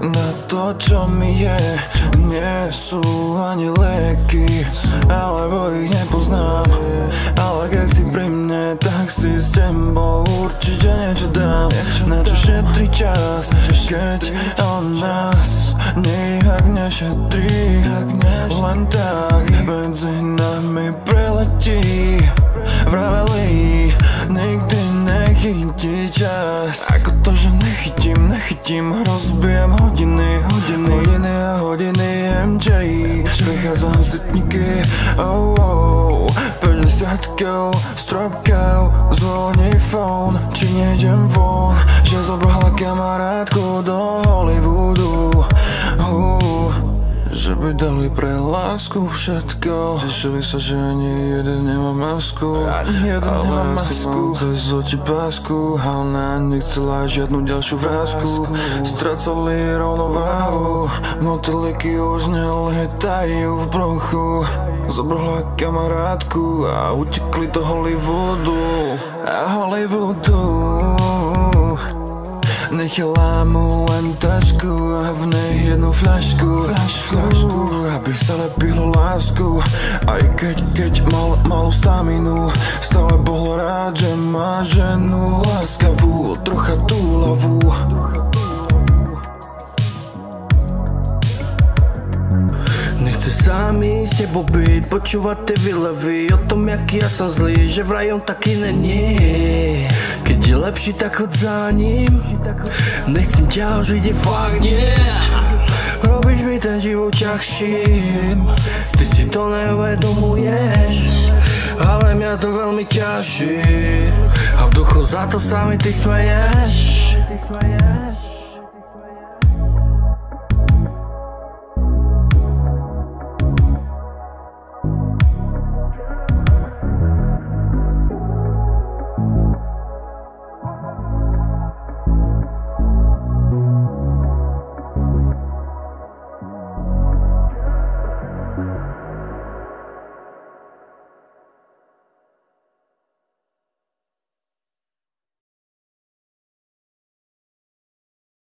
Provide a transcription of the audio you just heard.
Na to, čo mi je, nie sú ani lieky, alebo ich nepoznám. Ale keď si pri mne, tak si s tebou určite niečo dám. Na čo šetri čas, keď on nás nijak nešetrí. Len tak medzi nami preletí. Vraveli, nikdy nechytí čas. Ako to, že nechytím, rozbijem hodiny a hodiny MJ. Prichádzam setníky, 50-kou, stropkou, zvoní phone. Či nejdem von, že zobrala kamarátku do Hollywoodu. Že by dali pre lásku všetko. Tešili sa, že ani jeden nemá masku. Ale ja si mám cez oči pásku. A ona nechcela žiadnu ďalšiu vrásku. Stracali rovnováhu. Motýliky už nelietajú v bruchu. Zobrala kamarátku a utekli do Hollywoodu. Nechala mu len tašku a v nej jednu fľašku, aby sa lepilo lásku. Aj keď mal malú staminu, stále bol rád, že má ženu láskavú, trocha túlavú. Nechce sami s tebou byť, počúvať tie výlevy o tom, jaký ja som zlý, že vraj on taký není. Keď je lepší, tak chod za ním. Nechcem ťa už vidieť, fakt nie. Robíš mi ten život ťažším. Ty si to neuvedomuješ, ale mňa to veľmi ťaží. A v duchu za to sa mi ty smeješ.